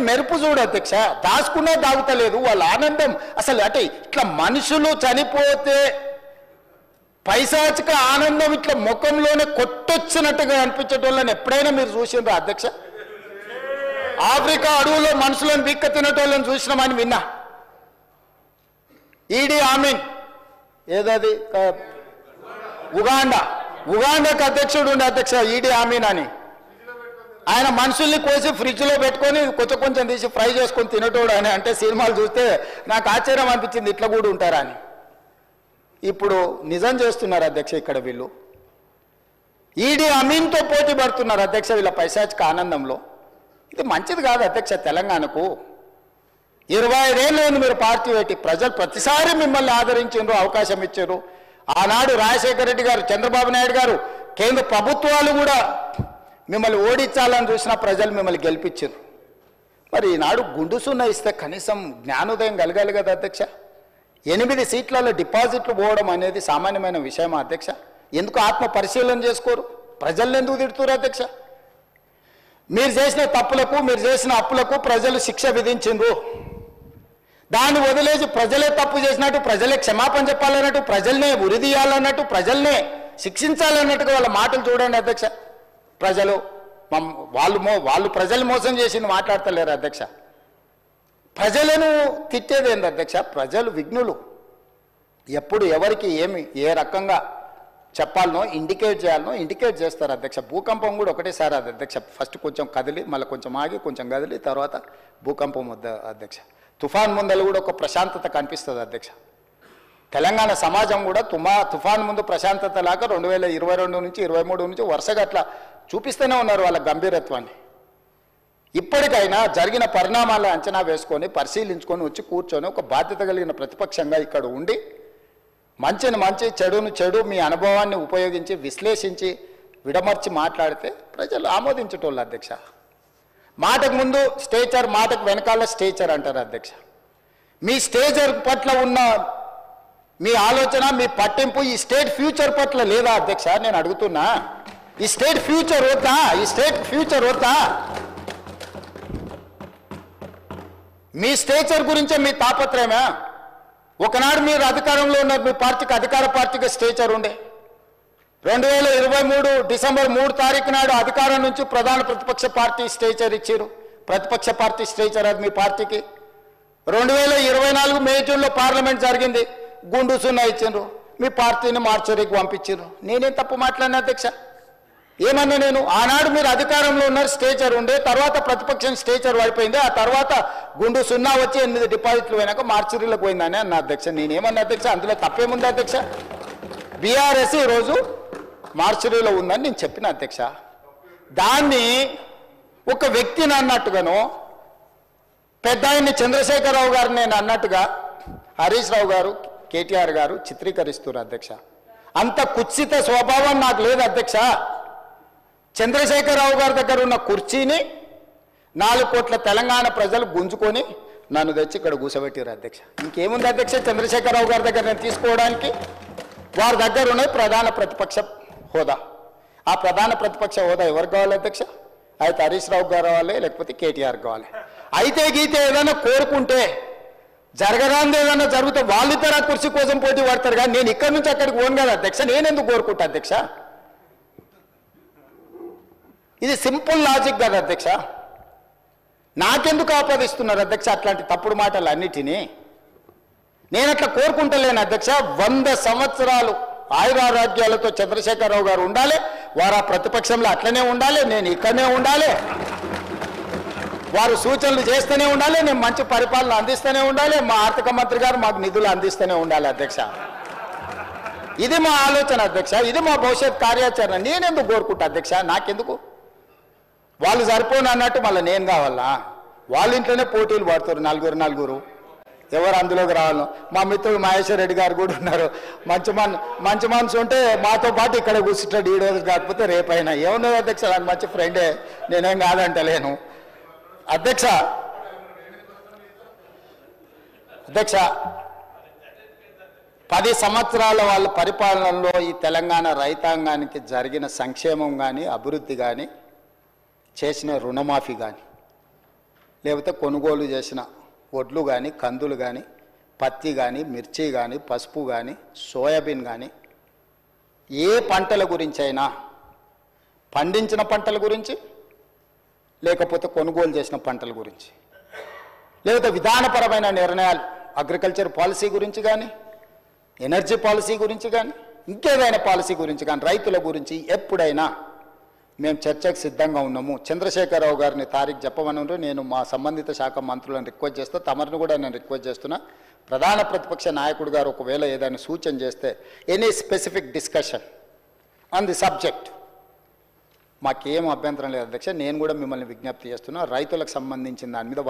మెరుపు చూడు అధ్యక్ష, దాచుకునే దాగుతలేదు వాళ్ళ ఆనందం. అసలు అంటే ఇట్లా మనుషులు చనిపోతే పైశాచిక ఆనందం ఇట్లా ముఖంలోనే కొట్టొచ్చినట్టుగా అనిపించేటోళ్ళని ఎప్పుడైనా మీరు చూసిండ్రా అధ్యక్ష? ఆఫ్రికా అడవులో మనుషులను బిక్క తినేటోళ్ళని చూసినామని విన్నా. ఈడీ ఆమీన్ ఏదది ఉగాండాకు అధ్యక్షుడు ఉండే అధ్యక్ష ఈడీ ఆమీన్ అని. ఆయన మనుషుల్ని కోసి ఫ్రిడ్జ్లో పెట్టుకొని కొంచెం కొంచెం తీసి ఫ్రై చేసుకొని తినేటోడు అని. అంటే సినిమాలు చూస్తే నాకు ఆశ్చర్యం అనిపించింది, ఇట్లా కూడా ఉంటారా అని. ఇప్పుడు నిజం చేస్తున్నారు అధ్యక్ష ఇక్కడ వీళ్ళు. ఈడీ అమీన్తో పోటీ పడుతున్నారు అధ్యక్ష వీళ్ళ పైశాచిక ఆనందంలో. ఇది మంచిది కాదు అధ్యక్ష తెలంగాణకు. 25 ఏళ్ళు మీరు పార్టీ పెట్టి ప్రజలు ప్రతిసారి మిమ్మల్ని ఆదరించారు, అవకాశం ఇచ్చారు. ఆనాడు రాజశేఖర రెడ్డి గారు, చంద్రబాబు నాయుడు గారు, కేంద్ర ప్రభుత్వాలు కూడా మిమ్మల్ని ఓడించాలని చూసిన ప్రజలు మిమ్మల్ని గెలిపించారు. మరి ఈనాడు గుండు సున్నా ఇస్తే కనీసం జ్ఞానోదయం కలగాలి కదా అధ్యక్ష? 8 సీట్లలో డిపాజిట్లు పోవడం అనేది సామాన్యమైన విషయమా అధ్యక్ష? ఎందుకు ఆత్మ పరిశీలన చేసుకోరు? ప్రజల్ని ఎందుకు తిడుతున్నారు అధ్యక్ష? మీరు చేసిన తప్పులకు, మీరు చేసిన అప్పులకు ప్రజలు శిక్ష విధించిండ్రు. దాన్ని వదిలేసి ప్రజలే తప్పు చేసినట్టు, ప్రజలే క్షమాపణ చెప్పాలన్నట్టు, ప్రజల్నే ఉరిదీయాలన్నట్టు, ప్రజల్నే శిక్షించాలన్నట్టుగా వాళ్ళ మాటలు చూడండి అధ్యక్ష. ప్రజలు వాళ్ళు ప్రజలు మోసం చేసింది మాట్లాడతలేరు అధ్యక్ష. ప్రజలను తిట్టేది ఏంది అధ్యక్ష? ప్రజలు విఘ్నులు. ఎప్పుడు ఎవరికి ఏ రకంగా చెప్పాలనో ఇండికేట్ చేయాలనో ఇండికేట్ చేస్తారు అధ్యక్ష. భూకంపం కూడా ఒకటేసారి అది అధ్యక్ష. ఫస్ట్ కొంచెం కదిలి మళ్ళీ కొంచెం ఆగి కొంచెం కదిలి తర్వాత భూకంపం వద్ద అధ్యక్ష. తుఫాన్ ముందలు కూడా ఒక ప్రశాంతత కనిపిస్తుంది అధ్యక్ష. తెలంగాణ సమాజం కూడా తుఫాన్ ముందు ప్రశాంతత లాగా 2022 నుంచి 23 నుంచి వరుసగా అట్లా చూపిస్తూనే ఉన్నారు వాళ్ళ గంభీరత్వాన్ని. ఇప్పటికైనా జరిగిన పరిణామాల అంచనా వేసుకొని పరిశీలించుకొని వచ్చి కూర్చొని ఒక బాధ్యత కలిగిన ప్రతిపక్షంగా ఇక్కడ ఉండి మంచిని మంచి, చెడును చెడు, మీ అనుభవాన్ని ఉపయోగించి విశ్లేషించి విడమర్చి మాట్లాడితే ప్రజలు ఆమోదించేటోళ్ళు అధ్యక్ష. మాటకు ముందు స్టేచర్, మాటకు వెనకాల స్టేచర్ అంటారు అధ్యక్ష. మీ స్టేచర్ పట్ల ఉన్న మీ ఆలోచన, మీ పట్టింపు ఈ స్టేట్ ఫ్యూచర్ పట్ల లేదా అధ్యక్ష? నేను అడుగుతున్నా, ఈ స్టేట్ ఫ్యూచర్ వద్దా? ఈ స్టేట్ ఫ్యూచర్ వద్దా? మీ స్టేచర్ గురించే మీ తాపత్రయమా? ఒకనాడు మీరు అధికారంలో ఉన్నారు, మీ పార్టీకి అధికార పార్టీగా స్టేచర్ ఉండే. 2023 డిసెంబర్ 3 తారీఖు నాడు అధికారం నుంచి ప్రధాన ప్రతిపక్ష పార్టీ స్టేచర్ ఇచ్చారు. ప్రతిపక్ష పార్టీ స్టేచర్ అది మీ పార్టీకి. 2024 మే జూన్లో పార్లమెంట్ జరిగింది, గుండు సున్నా ఇచ్చిండ్రు, మీ పార్టీని మార్చరీకి పంపించారు. నేనేం తప్పు మాట్లాడినా అధ్యక్ష? ఏమన్నా నేను? ఆనాడు మీరు అధికారంలో ఉన్నారు, స్టేచర్ ఉండే, తర్వాత ప్రతిపక్షం స్టేచర్ పడిపోయింది, ఆ తర్వాత గుండు సున్నా వచ్చి 8 డిపాజిట్లు పోయినాక మార్చరీలకు పోయిందని అన్న అధ్యక్ష. నేనేమన్నా అధ్యక్ష? అందులో తప్పేముంది అధ్యక్ష? బీఆర్ఎస్ ఈరోజు మార్చరీలో ఉందని నేను చెప్పిన అధ్యక్ష. దాన్ని ఒక వ్యక్తిని అన్నట్టుగాను, పెద్ద ఆయన్ని చంద్రశేఖరరావు గారు నేను అన్నట్టుగా హరీష్ రావు గారు, కేటీఆర్ గారు చిత్రీకరిస్తున్నారు అధ్యక్ష. అంత కుత్సిత స్వభావం నాకు లేదు అధ్యక్ష. చంద్రశేఖరరావు గారి దగ్గర ఉన్న కుర్చీని 4 కోట్ల తెలంగాణ ప్రజలు గుంజుకొని నన్ను తెచ్చి ఇక్కడ కూర్చోబెట్టారు అధ్యక్ష. ఇంకేముంది అధ్యక్ష చంద్రశేఖరరావు గారి దగ్గర నేను తీసుకోవడానికి? వారి దగ్గర ఉన్న ప్రధాన ప్రతిపక్ష హోదా. ఆ ప్రధాన ప్రతిపక్ష హోదా ఎవరికి కావాలి అధ్యక్ష? అయితే హరీష్ రావు గారు కావాలి, లేకపోతే కేటీఆర్ కావాలి. అయితే గీతే ఏదైనా కోరుకుంటే జరగరాంది ఏదైనా జరిగితే వాళ్ళిద్దరు ఆ కుర్చీ కోసం పోటీ పడతారు. కానీ నేను ఇక్కడి నుంచి అక్కడికి పోను కదా అధ్యక్ష. నేనెందుకు కోరుకుంటా అధ్యక్ష? ఇది సింపుల్ లాజిక్ కదా అధ్యక్ష. నాకెందుకు ఆపాదిస్తున్నారు అధ్యక్ష అట్లాంటి తప్పుడు మాటలు అన్నిటినీ? నేను అట్లా కోరుకుంటలేను అధ్యక్ష. 100 సంవత్సరాలు ఆయురారోగ్యాలతో చంద్రశేఖరరావు గారు ఉండాలి, వారు ఆ ప్రతిపక్షంలో అట్లనే ఉండాలి, నేను ఇక్కడనే ఉండాలి, వారు సూచనలు చేస్తూనే ఉండాలి, నేను మంచి పరిపాలన అందిస్తూనే ఉండాలి, మా ఆర్థిక మంత్రి గారు మాకు నిధులు అందిస్తూనే ఉండాలి అధ్యక్ష. ఇది మా ఆలోచన అధ్యక్ష, ఇది మా భవిష్యత్ కార్యాచరణ. నేనెందుకు కోరుకుంటా అధ్యక్ష? నాకెందుకు? వాళ్ళు సరిపోను అన్నట్టు మళ్ళీ నేను కావాలా? వాళ్ళ ఇంట్లోనే పోటీలు పడుతారు నలుగురు, ఎవరు అందులోకి రావాలను. మా మిత్రుడు మహేశ్వర్ రెడ్డి గారు కూడా ఉన్నారు. మంచి మనసు ఉంటే మాతో పాటు ఇక్కడ కూర్చుంటాడు, ఈ రోజు కాకపోతే రేపైనా. ఏమున్నది అధ్యక్ష, నాకు మంచి ఫ్రెండే, నేనేం కాదంటలేను అధ్యక్ష. 10 సంవత్సరాల వాళ్ళ పరిపాలనలో ఈ తెలంగాణ రైతాంగానికి జరిగిన సంక్షేమం కానీ, అభివృద్ధి కానీ, చేసిన రుణమాఫీ కానీ, లేకపోతే కొనుగోలు చేసిన వడ్లు కానీ, కందులు కానీ, పత్తి కానీ, మిర్చి కానీ, పసుపు కానీ, సోయాబీన్ కానీ, ఏ పంటల గురించి అయినా, పండించిన పంటల గురించి లేకపోతే కొనుగోలు చేసిన పంటల గురించి, లేకపోతే విధానపరమైన నిర్ణయాలు అగ్రికల్చర్ పాలసీ గురించి కానీ, ఎనర్జీ పాలసీ గురించి కానీ, ఇంకేదైనా పాలసీ గురించి కానీ, రైతుల గురించి ఎప్పుడైనా మేము చర్చకు సిద్ధంగా ఉన్నాము. చంద్రశేఖరరావు గారిని తారీఖు చెప్పమన్నారు. నేను మా సంబంధిత శాఖ మంత్రులను రిక్వెస్ట్ చేస్తా, తమరిని కూడా నేను రిక్వెస్ట్ చేస్తున్నా. ప్రధాన ప్రతిపక్ష నాయకుడు గారు ఒకవేళ ఏదైనా సూచన చేస్తే any specific discussion on the subject మాకేం అభ్యంతరం లేదు అధ్యక్ష. నేను కూడా మిమ్మల్ని విజ్ఞప్తి చేస్తున్నా, రైతులకు సంబంధించిన దాని మీద